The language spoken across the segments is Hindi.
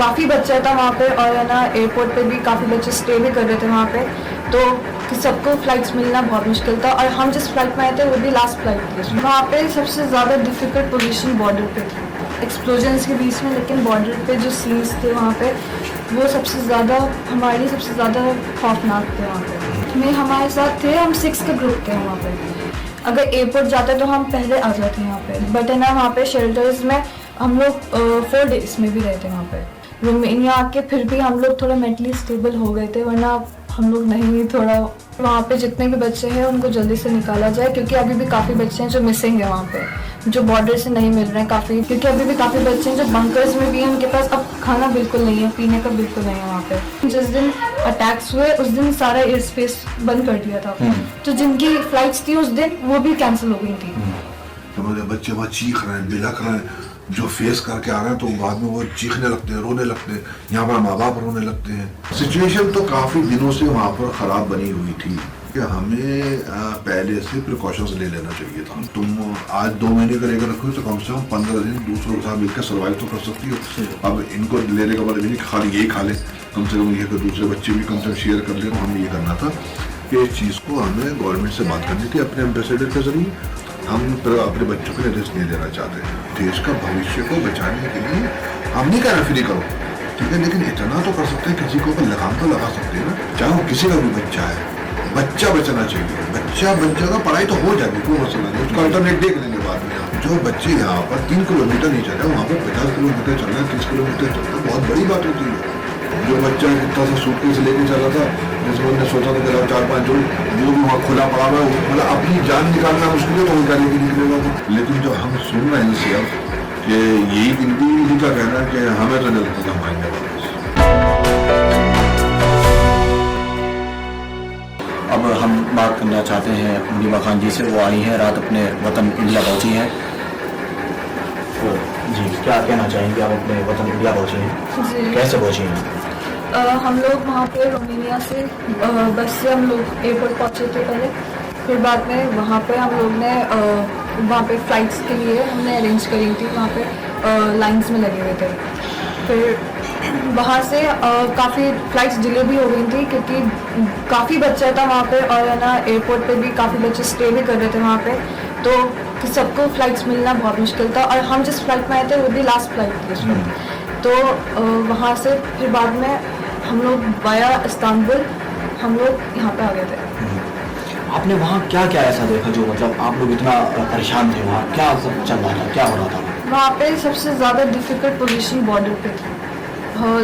काफ़ी बच्चा था वहाँ पे, और है ना एयरपोर्ट पे भी काफ़ी बच्चे स्टे भी कर रहे थे वहाँ पे, तो सबको फ़्लाइट्स मिलना बहुत मुश्किल था। और हम जिस फ्लाइट में आए थे वो भी लास्ट फ्लाइट थी। वहाँ पे सबसे ज़्यादा डिफ़िकल्ट पोजीशन बॉर्डर पे थी, एक्सप्लोजन्स के बीच में, लेकिन बॉर्डर पे जो सीन्स थे वहाँ पे वो सबसे ज़्यादा हमारे लिए सबसे ज़्यादा खौफनाक थे। वहाँ पे में हमारे साथ थे, हम 6 का ग्रुप थे वहाँ पे। अगर एयरपोर्ट जाते तो हम पहले आ जाते यहाँ पे, बट है ना वहाँ पे शेल्टर्स में हम लोग 4 डेज में भी रहे थे वहाँ पे। रोमानिया आके फिर भी हम लोग थोड़ा मेंटली स्टेबल हो गए थे, वरना हम लोग नहीं। थोड़ा वहाँ पे जितने भी बच्चे हैं उनको जल्दी से निकाला जाए, क्योंकि अभी भी काफ़ी बच्चे हैं जो मिसिंग है वहाँ पे, जो बॉर्डर से नहीं मिल रहे हैं काफ़ी, क्योंकि अभी भी काफ़ी बच्चे हैं जो बंकर्स में भी हैं, उनके पास अब खाना बिल्कुल नहीं है, पीने का बिल्कुल नहीं है वहाँ पे। जिस दिन अटैक्स हुए उस दिन सारा एयर स्पेस बंद कर दिया था, तो जिनकी फ्लाइट्स थी उस दिन वो भी कैंसिल हो गई थी। बच्चे वहाँ चीख रहे हैं, बिलख रहे हैं, जो फेस करके आ रहे हैं तो बाद में वो चीखने लगते हैं, रोने लगते हैं, यहाँ पर माँ बाप रोने लगते हैं। सिचुएशन तो काफ़ी दिनों से वहाँ पर ख़राब बनी हुई थी कि हमें पहले से प्रिकॉशंस ले लेना चाहिए था। तुम आज 2 महीने का लेकर रखो तो कम से कम 15 दिन दूसरों के साथ मिलकर सर्वाइव तो कर सकती हो। अब इनको लेने का मतलब नहीं खाली यही खा ले, कम से कम ये कि दूसरे बच्चे भी कम से कम शेयर कर ले। तो हमें ये करना था कि इस चीज़ को हमें गवर्नमेंट से बात करनी थी अपने एम्बेसडर के जरिए। हम अपने बच्चों को रिस्क नहीं देना चाहते। देश का भविष्य को बचाने के लिए हम नहीं कह रहे फ्री करो, ठीक है, लेकिन इतना तो कर सकते हैं, किसी को लगाम तो लगा सकते हैं ना। चाहे वो किसी का भी बच्चा है, बच्चा बचना चाहिए। बच्चा बन जाएगा, पढ़ाई तो हो जाएगी, कोई मसला नहीं, उसका अल्टरनेट देख लेंगे बाद में। जो बच्चे यहाँ पर 3 किलोमीटर नहीं चल रहे, वहाँ पर 50 किलोमीटर चल रहे हैं, 30 किलोमीटर चल रहे हैं, बहुत बड़ी बात होती है। जो बच्चा कितना सा सूटकेस लेके चला था, जिसमें उन्होंने सोचा था कि 4-5 जो भी वहाँ खुला पड़ा हुआ है, मतलब अपनी जान निकालना मुश्किल है तो उनका लेके निकलेगा तो। लेकिन जो हम सुन रहे हैं इनसे अब कि यही इनकी का कहना है कि हमें तो नहीं लगता हम आएंगे वापस। अब हम बात करना चाहते हैं नीमा खान जी से। वो आई हैं, रात अपने वतन इंडिया पहुँची हैं। तो जी क्या कहना चाहेंगे, आप अपने वतन इंडिया पहुँची हैं, कैसे पहुँची हैं? हम लोग वहाँ पे रोमानिया से बस से हम लोग एयरपोर्ट पहुँचे थे पहले, फिर बाद में वहाँ पे हम लोग ने वहाँ पे फ़्लाइट्स के लिए हमने अरेंज करी थी, वहाँ पे लाइंस में लगे हुए थे। फिर वहाँ से काफ़ी फ़्लाइट्स डिले भी हो गई थी, क्योंकि काफ़ी बच्चा था वहाँ पे, और है ना एयरपोर्ट पे भी काफ़ी बच्चे स्टे भी कर रहे थे वहाँ पे, तो सबको फ़्लाइट्स मिलना बहुत मुश्किल था। और हम जिस फ्लाइट में आए थे वो भी लास्ट फ्लाइट थी उस वक्त, तो वहाँ से फिर बाद में हम लोग वाया इस्तांबुल हम लोग यहाँ पे आ गए थे। आपने वहाँ क्या क्या ऐसा देखा जो मतलब आप लोग इतना परेशान थे? वहाँ क्या सब चल रहा था, क्या हो रहा था? वहाँ पे सबसे ज़्यादा डिफ़िकल्ट पोजीशन बॉर्डर पे थी, और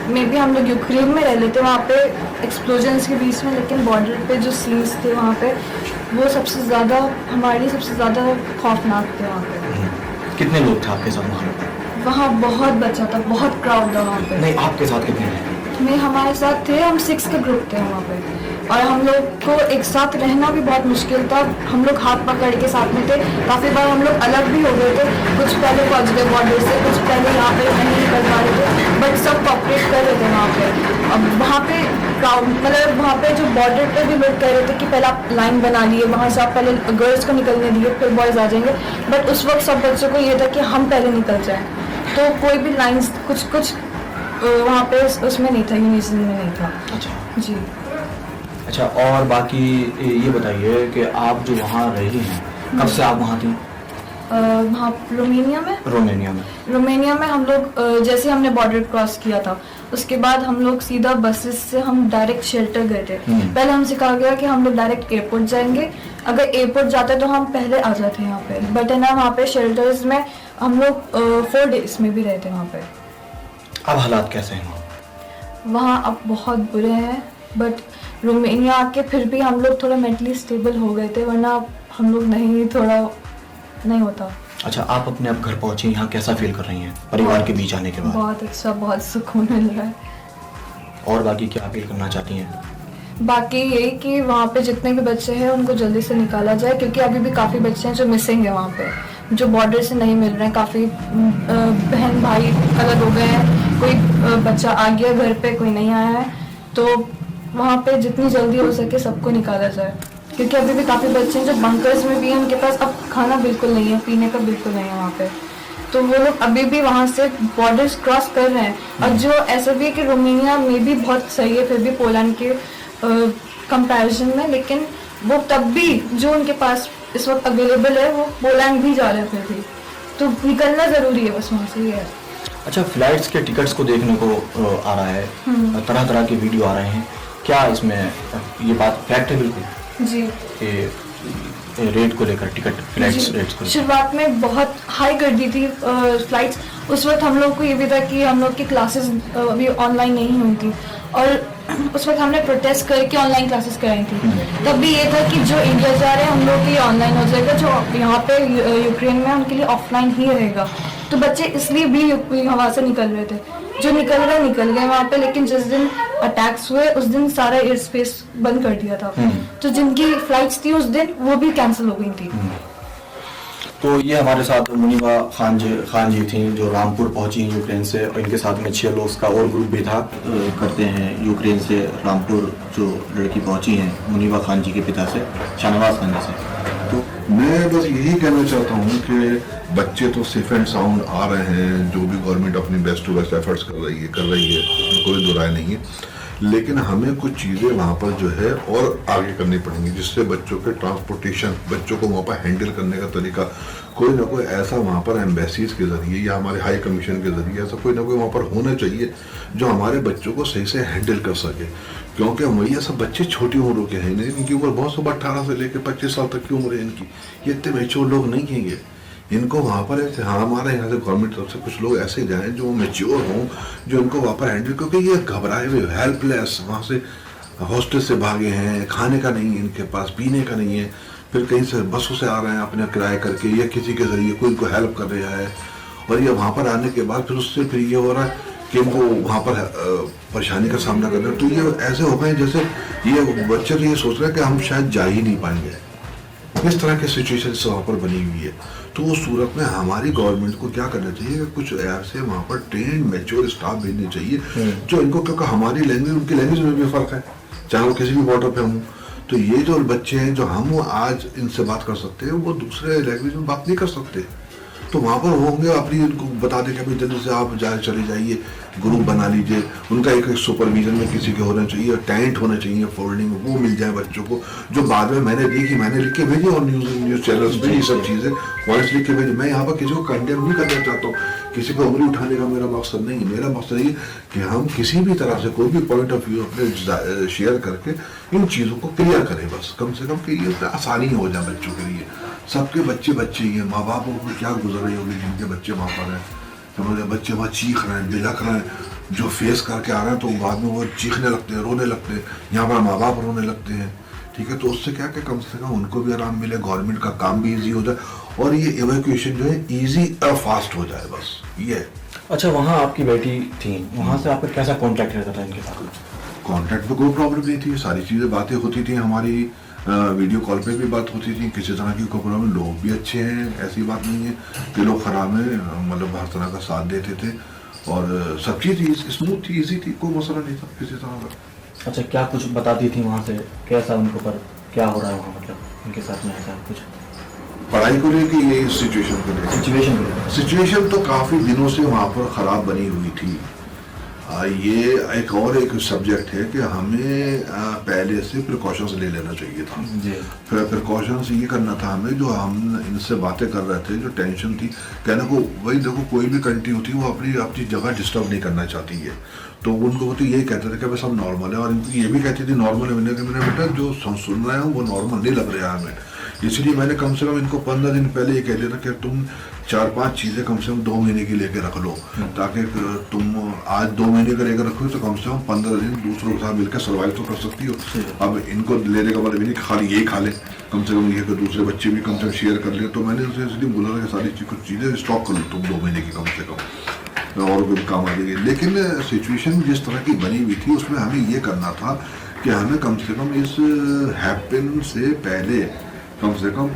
मे भी हम लोग यूक्रेन में रह लेते वहाँ पे एक्सप्लोजन्स के बीच में, लेकिन बॉर्डर पे जो सीन्स थे वहाँ पे वो सबसे ज़्यादा हमारे लिए सबसे ज़्यादा खौफनाक थे। वहाँ पे कितने लोग थे आपके साथ वहाँ? वहाँ बहुत बच्चा था, बहुत क्राउड था वहाँ पे। नहीं, आपके साथ कितने थे? में हमारे साथ थे, हम 6 का ग्रुप थे वहाँ पे, और हम लोग को एक साथ रहना भी बहुत मुश्किल था। हम लोग हाथ पकड़ के साथ में थे, काफ़ी बार हम लोग अलग भी हो गए थे, कुछ पहले पहुँच गए बॉर्डर से, कुछ पहले यहाँ पे नहीं निकल पा रहे थे, बट सब कॉपरेट कर रहे थे वहाँ पे। अब वहाँ पे क्राउड मतलब वहाँ पे जो बॉर्डर पे भी लोग कह रहे थे कि पहले आप लाइन बना लिए, वहाँ से आप पहले गर्ल्स को निकलने दिए, फिर बॉयज़ आ जाएंगे, बट उस वक्त सब बच्चों को ये था कि हम पहले निकल जाएँ, तो कोई भी लाइन्स कुछ वहाँ पे उसमें नहीं था, यूनिसन में नहीं था। अच्छा जी। अच्छा, और बाकी ये बताइए कि आप जो वहाँ रही हैं, कब से आप वहाँ थी? वहाँ रोमानिया में रोमानिया में हम लोग जैसे हमने बॉर्डर क्रॉस किया था उसके बाद हम लोग सीधा बसेस से हम डायरेक्ट शेल्टर गए थे। पहले हमसे कहा गया कि हम लोग डायरेक्ट एयरपोर्ट जाएंगे, अगर एयरपोर्ट जाते तो हम पहले आ जाते यहाँ पे, बट है ना वहाँ पे शेल्टर्स में हम लोग 4 डेज में भी रहे थे वहाँ पे। अब हालात कैसे हैं वहाँ? अब बहुत बुरे हैं, बट रोमानिया आके फिर भी हम लोग थोड़ा मेंटली स्टेबल हो गए थे, वरना हम लोग नहीं होता। अच्छा, आप अपने अब घर पहुँची, यहाँ कैसा फील कर रही हैं परिवार के बीच आने के बाद? बहुत अच्छा, बहुत सुकून मिल रहा है। और बाकी क्या अपील करना चाहती हैं? बाकी यही कि वहाँ पे जितने भी बच्चे हैं उनको जल्दी से निकाला जाए, क्योंकि अभी भी काफ़ी बच्चे हैं जो मिसिंग है वहाँ पे, जो बॉर्डर से नहीं मिल रहे हैं। काफ़ी बहन भाई अलग हो गए हैं, कोई बच्चा आ गया घर पे, कोई नहीं आया है, तो वहाँ पे जितनी जल्दी हो सके सबको निकाला जाए, क्योंकि अभी भी काफ़ी बच्चे हैं जो बंकर्स में भी हैं, उनके पास अब खाना बिल्कुल नहीं है, पीने का बिल्कुल नहीं है वहाँ पे, तो वो लोग अभी भी वहाँ से बॉर्डर्स क्रॉस कर रहे हैं। और जो ऐसा भी है कि रोमानिया में भी बहुत सही है फिर भी पोलैंड के कंपैरिजन में, लेकिन वो तब भी जो उनके पास इस वक्त अवेलेबल है वो पोलैंड भी जा रहे हैं फिर भी, तो निकलना ज़रूरी है बस वहाँ से, ये है। अच्छा, फ्लाइट्स के टिकट्स को देखने को आ रहा है, तरह तरह के वीडियो आ रहे हैं, क्या इसमें ये बात फैक्ट है बिल्कुल जी कि रेट को लेकर, टिकट फ्लाइट्स रेट्स को शुरुआत में बहुत हाई कर दी थी फ्लाइट्स। उस वक्त हम लोग को ये भी था कि हम लोग की क्लासेस अभी ऑनलाइन नहीं हुई थी और उस वक्त हमने प्रोटेस्ट करके ऑनलाइन क्लासेस कराई थी। तब भी ये था कि जो इंडिया जा रहे हैं हम लोग ये ऑनलाइन हो जाएगा, जो यहाँ पे यूक्रेन में उनके लिए ऑफलाइन ही रहेगा। तो बच्चे इसलिए भी वहाँ से निकल रहे थे, जो निकल गए वहाँ पे, लेकिन जिस दिन अटैक्स हुए उस दिन सारा एयर स्पेस बंद कर दिया था। तो जिनकी फ्लाइट्स थी उस दिन वो भी कैंसिल हो गई थी। तो ये हमारे साथ मुनीबा खान जी थी जो रामपुर पहुंची यूक्रेन से, और इनके साथ में 6 लोग का और ग्रुप भी था। करते हैं यूक्रेन से रामपुर जो लड़की पहुंची हैं मुनीबा खान जी के पिता से, शाहनवाज खान जी से। तो मैं बस यही कहना चाहता हूँ कि बच्चे तो सेफ एंड साउंड आ रहे हैं, जो भी गवर्नमेंट अपनी बेस्ट टू बेस्ट एफर्ट्स कर रही है, उसमें कोई दो राय नहीं है। लेकिन हमें कुछ चीज़ें वहाँ पर जो है और आगे करनी पड़ेंगी, जिससे बच्चों के ट्रांसपोर्टेशन, बच्चों को वहाँ पर हैंडल करने का तरीका कोई ना कोई ऐसा वहाँ पर एम्बेसीज के ज़रिए या हमारे हाई कमीशन के ज़रिए ऐसा कोई ना कोई वहाँ पर होना चाहिए जो हमारे बच्चों को सही से हैंडल कर सके। क्योंकि वही सब बच्चे छोटी उम्र के हैं, इनकी उम्र बहुत सब 18 से लेकर 25 साल तक की उम्र है इनकी, ये इतने मैच्योर लोग नहीं हैं ये। इनको वहाँ पर हमारे यहाँ से गवर्नमेंट तरफ से कुछ लोग ऐसे जाएं जो मैच्योर हों, जो इनको वहाँ पर हैंडल, क्योंकि ये घबराए हुए हेल्पलेस, वहाँ से हॉस्टल से भागे हैं, खाने का नहीं है इनके पास, पीने का नहीं है, फिर कहीं से बसों से आ रहे हैं अपने किराए करके या किसी के जरिए कोई इनको हेल्प कर रहा है, और ये वहाँ पर आने के बाद फिर उससे फिर ये हो रहा है कि इनको वहाँ पर परेशानी का सामना कर रहे हैं। तो ये ऐसे हो गए जैसे ये बच्चे तो ये सोच रहे हैं कि हम शायद जा ही नहीं पाएंगे, इस तरह की सिचुएशन वहाँ पर बनी हुई है। तो उस सूरत में हमारी गवर्नमेंट को क्या करना चाहिए कि कुछ ऐसे वहाँ पर ट्रेन मैच्योर स्टाफ भेजने चाहिए जो इनको, क्योंकि हमारी लैंग्वेज उनकी लैंग्वेज में भी फ़र्क है, चाहे वो किसी भी बॉर्डर पे हों। तो ये जो बच्चे हैं जो हम आज इनसे बात कर सकते हैं वो दूसरे लैंग्वेज में बात नहीं कर सकते। तो वहाँ पर होंगे अपनी उनको बता दें कि भाई जल्दी से आप चले जाइए, ग्रुप बना लीजिए, उनका एक सुपरविजन में किसी के होना चाहिए, टेंट होना चाहिए फोल्डिंग, वो मिल जाए बच्चों को, जो बाद में मैंने लिख के भेजी और न्यूज़ चैनल्स पे ये सब चीज़ें वॉइस लिख के भेजी। मैं यहाँ पर किसी को कंडेम नहीं करना चाहता हूँ, किसी को उंगली उठाने का मेरा मकसद नहीं है। मेरा मकसद ये कि हम किसी भी तरह से कोई भी पॉइंट ऑफ व्यू अपने शेयर करके इन चीज़ों को क्लियर करें, बस कम से कम कि ये आसानी हो जाए बच्चों के लिए। सबके बच्चे ही हैं, माँ बापों को क्या गुजर रही होगी जिनके बच्चे वहाँ पर हैं, समझ रहे, बच्चे वहाँ चीख रहे हैं, बिलख रहे हैं, जो फेस करके आ रहे हैं तो बाद में वो चीखने लगते हैं, रोने लगते हैं, यहाँ पर माँ बाप रोने लगते हैं। ठीक है, तो उससे क्या कि कम से कम उनको भी आराम मिले, गवर्नमेंट का काम भी ईजी हो जाए और ये इवैक्यूएशन जो है ईजी और फास्ट हो जाए, बस ये। अच्छा, वहाँ आपकी बेटी थी, वहाँ से आपका कैसा कॉन्टैक्ट रहता था इनके साथ? कॉन्टैक्ट में कोई प्रॉब्लम नहीं थी, सारी चीज़ें बातें होती थी, हमारी वीडियो कॉल पे भी बात होती थी, किसी तरह की कोई प्रॉब्लम। लोग भी अच्छे हैं, ऐसी बात नहीं है कि लोग ख़राब हैं, मतलब हर तरह का साथ देते थे और सब चीज़ स्मूथ थी, ईजी थी, कोई मसला नहीं था किसी तरह का। अच्छा, क्या कुछ बताती थी वहाँ से, कैसा उनको पर क्या हो रहा है वहाँ, मतलब उनके साथ में ऐसा कुछ पढ़ाई को लेकर, ये सिचुएशन तो काफ़ी दिनों से वहाँ पर ख़राब बनी हुई थी। ये एक सब्जेक्ट है कि हमें पहले से प्रिकॉशंस ले लेना चाहिए था। फिर प्रिकॉशंस ये करना था हमें, जो हम इनसे बातें कर रहे थे, जो टेंशन थी, कहने को वही देखो कोई भी कंट्री होती है वो अपनी जगह डिस्टर्ब नहीं करना चाहती है, तो उनको तो यही कहते थे कि बस सब नॉर्मल है, और इनको ये भी कहती थी नॉर्मल है। मैंने बेटा जो सुन रहे हो वो नॉर्मल नहीं लग रहा है हमें, इसलिए मैंने कम से कम इनको 15 दिन पहले ये कह दिया था कि तुम 4-5 चीज़ें कम से कम 2 महीने की लेके रख लो, ताकि तुम आज 2 महीने का लेकर रखो तो कम से कम 15 दिन दूसरों के साथ मिलकर सर्वाइव तो कर सकती हो। अब इनको लेने का मतलब नहीं खाली यही खा ले, कम से कम ये कि दूसरे बच्चे भी कम से कम शेयर कर ले। तो मैंने उनसे इसलिए बोला था कि सारी कुछ चीज़ें स्टॉक कर लो तुम 2 महीने की कम से कम, और भी काम आ जाएगी। लेकिन सिचुएशन जिस तरह की बनी हुई थी उसमें हमें ये करना था कि हमें कम से कम इस हैपन से पहले, कम से कम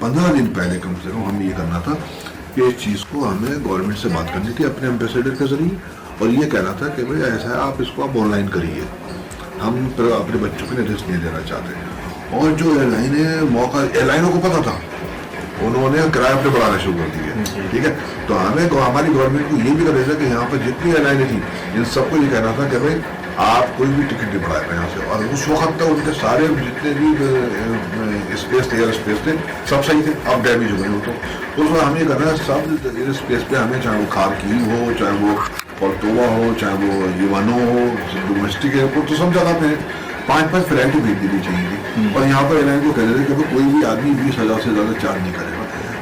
15 दिन पहले कम से कम हमें ये करना था कि इस चीज़ को हमें गवर्नमेंट से बात करनी थी अपने एम्बेसडर के जरिए, और ये कहना था कि भाई ऐसा है, आप इसको आप ऑनलाइन करिए, हम अपने बच्चों को रिस्क नहीं देना चाहते। और जो एयरलाइन है, एयरलाइनों को पता था उन्होंने किराया अपने बढ़ाना शुरू कर दिया। ठीक है, तो हमारी गवर्नमेंट को ये भी करना था कि यहाँ पर जितनी एयरलाइनें थी इन सबको ये कहना था कि भाई आप कोई भी टिकट नहीं बढ़ाए यहाँ से। और उस वक्त तक उनके सारे जितने भी स्पेस थे, एयर स्पेस थे, सब सही थे। अब डैमेज हो गए हो तो उसमें हमें करना है सब एयर स्पेस पे हमें, चाहे वो खारकीव हो, चाहे वो कोर्टोवा हो, चाहे वो यूवानो हो, डोमेस्टिक एयरपोर्ट, तो सब जगह पे 5-5 फ्लाइट भेज देनी चाहिए थी। और यहाँ पर एयरलाइन को कह रहे थे कि कोई भी आदमी 20,000 से ज़्यादा चार्ज नहीं करेगा।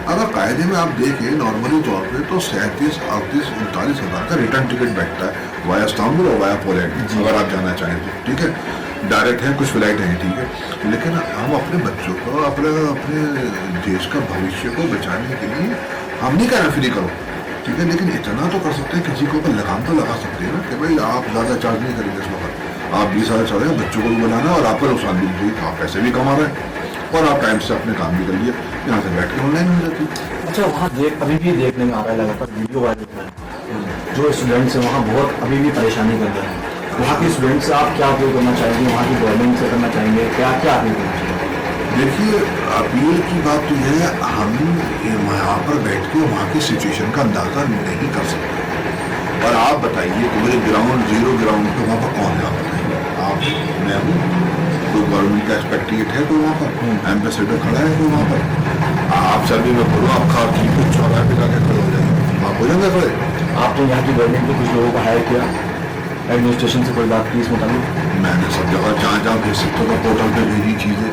अगर कायदे में आप देखें नॉर्मली तौर पे तो 37, 38, 39 हज़ार का रिटर्न टिकट बैठता है वाया इस्तांबुल और वाया पोलैंड, अगर आप जाना चाहें तो। ठीक है, डायरेक्ट है, कुछ फ्लाइट हैं, ठीक है, लेकिन हम अपने बच्चों को, अपने देश का भविष्य को बचाने के लिए हम नहीं कह रहे फ्री करो, ठीक है, लेकिन इतना तो कर सकते हैं, किसी को लगाम तो लगा सकते हैं ना कि भाई आप ज़्यादा चार्ज नहीं करेंगे इस वक्त, आप 20,000 चल रहे हैं, बच्चों को भी बनाना और आपका नुकसान भी नहीं, आप पैसे भी कमा रहे हैं और आप टाइम से अपने काम भी कर लिए, यहाँ से बैठ के ऑनलाइन हो जाती है। अच्छा, वहाँ अभी भी देखने में आ रहा है लगातार वीडियो वायरल हो रहा है, जो स्टूडेंट्स हैं वहाँ बहुत अभी भी परेशानी कर रहे हैं। वहाँ के स्टूडेंट्स से आप क्या अपील करना चाहेंगे, वहाँ की गवर्नमेंट से करना चाहेंगे, क्या क्या अपील करना चाहेंगे? देखिए, अपील की बात तो यह है, हम यहाँ पर बैठ के वहाँ की सिचुएशन का अंदाजा नहीं कर सकते। और आप बताइए कि मुझे ग्राउंड जीरो ग्राउंड पे वहाँ पर कौन है, आप बताइए, आप, मैं हूँ, कोई गवर्नमेंट का एक्सपेक्टेड है कोई वहाँ पर, एम्बेसडर खड़ा है कोई वहाँ पर, आप सर्वे में बोलो, आप खाकी कुछ चौराहे पे जाके खड़े हो जाएंगे, आप हो जाएंगे खड़े। आप तो यहाँ की गवर्नमेंट ने कुछ लोगों को हायर किया, एडमिनिस्ट्रेशन से कोई बात की इस मुताबिक? मैंने सब जगह जहाँ जहाँ भेज सकता था पोर्टल पे भेजी चीज़ें,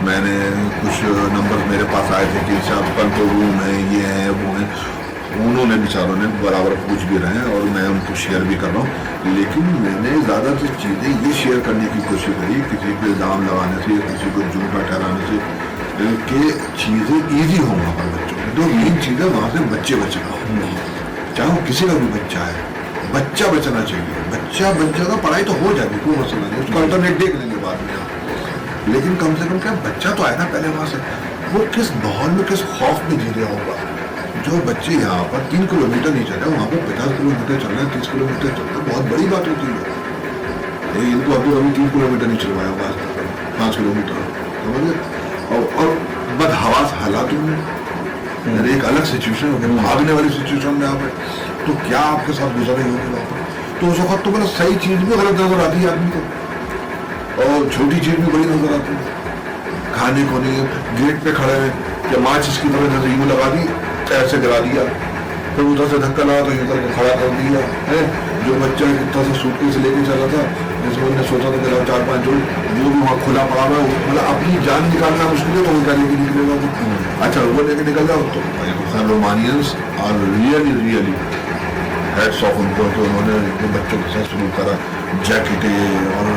मैंने कुछ नंबर मेरे पास आए थे कि साहब कंट्रोल रूम है, ये है, वो है, उन्होंने बेचारों ने बराबर पूछ भी रहे हैं और मैं उनको शेयर भी कर रहा हूँ। लेकिन मैंने ज़्यादातर चीज़ें ये शेयर करने की कोशिश करी किसी पे इल्ज़ाम लगाने से, किसी को झूठा ठहराने से, कि चीज़ें ईजी हों वहाँ पर बच्चों में। तो मेन चीज़ है वहाँ से बच्चे बचना, चाहे वो किसी का भी बच्चा है, बच्चा बचना चाहिए। बच्चा बच जाएगा, पढ़ाई तो हो जाएगी, कोई मसला नहीं, उसका अल्टरनेट देख लेंगे बाद में आप, लेकिन कम से कम क्या बच्चा तो आए ना पहले वहाँ से, वो किस माहौल में, किस खौफ में जी रहा होगा। जो बच्चे यहाँ पर 3 किलोमीटर नहीं चल रहे, वहाँ पर 50 किलोमीटर चल रहे हैं, 30 किलोमीटर चल रहे हैं, बहुत बड़ी बात होती है। इनको अभी 3 किलोमीटर नहीं चलवाया होगा, 5 किलोमीटर, समझे। और बदहवास हालातों में, एक अलग सिचुएशन हो गई, भागने वाली सिचुएशन में आप है, तो क्या आपके साथ गुजर रही होगी वहाँ पर। तो उस वक्त तो मतलब सही चीज़ भी गलत नजर आती है आदमी को, और छोटी चीज़ भी बड़ी नजर आती है। खाने को नहीं, गेट पे खड़े हैं, क्या माच इसकी तरह जैसे यूँ लगा दी, ऐसे गिरा दिया, फिर उधर से धक्का लगा तो इधर को खड़ा कर दिया है। जो बच्चा कितना सा सूटकेस लेके चला था, जिसमें उन्होंने सोचा था कि 4-5 जो भी वहाँ खुला पड़ा हुआ है, मतलब अपनी जान निकालना मुश्किल है, तो वो क्या लेके निकलेगा तो अच्छा वो लेके निकल जाओ। तो रोमानियंस और रियली हेड्स ऑफ उनको, तो उन्होंने बच्चों के साथ शुरू करा, जैकेटें और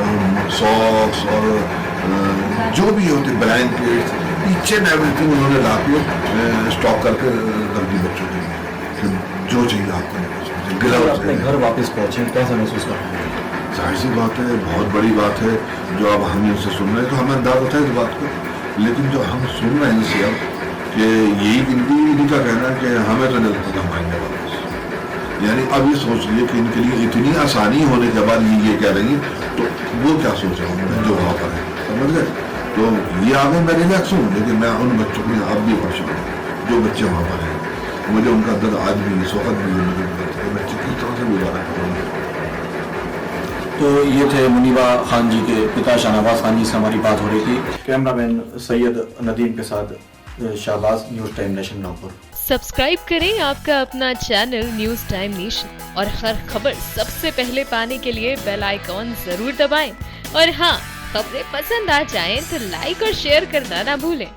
सॉक्स और जो भी होते ब्लैंकेट, ईच एंड एवरीथिंग उन्होंने ला के स्टॉक करके रख दी बच्चों के लिए, जो चाहिए आपको। अपने घर वापस पहुँचे, कैसा महसूस कर रहे हैं? जाहिर सी बात है, बहुत बड़ी बात है जो अब हम इनसे सुन रहे हैं, तो हमें अंदाजा था इस बात को, लेकिन जो हम सुन रहे हैं इनसे अब कि यही इनका कहना है कि हमें तो नहीं लगता हम आएंगे वापस। यानी अब ये सोच लिए कि इनके लिए इतनी आसानी होने के बाद ये कह रही है, तो वो क्या सोच रहा हूँ जो वहाँ पर है, समझ गए। तो ये आगे मैं रिलैक्स हूँ, लेकिन मैं उन बच्चों के लिए आप भी परेशान हूँ जो बच्चे वहाँ पर हैं। मुझे उनका दर्द आज भी, इस वक्त भी मुझे बच्चे किस तरह से गुजारा करेंगे। तो ये थे मुनीबा खान जी के पिता शाहनवाज खान जी से हमारी बात हो रही थी। कैमरामैन सैयद नदीम के साथ Shahbaz, news time nation Nagpur. Subscribe करें आपका अपना चैनल न्यूज़ टाइम नेशन और हर खबर सबसे पहले पाने के लिए बेल आइकॉन जरूर दबाएं। और हाँ, खबरें पसंद आ जाएं तो लाइक और शेयर करना ना भूलें।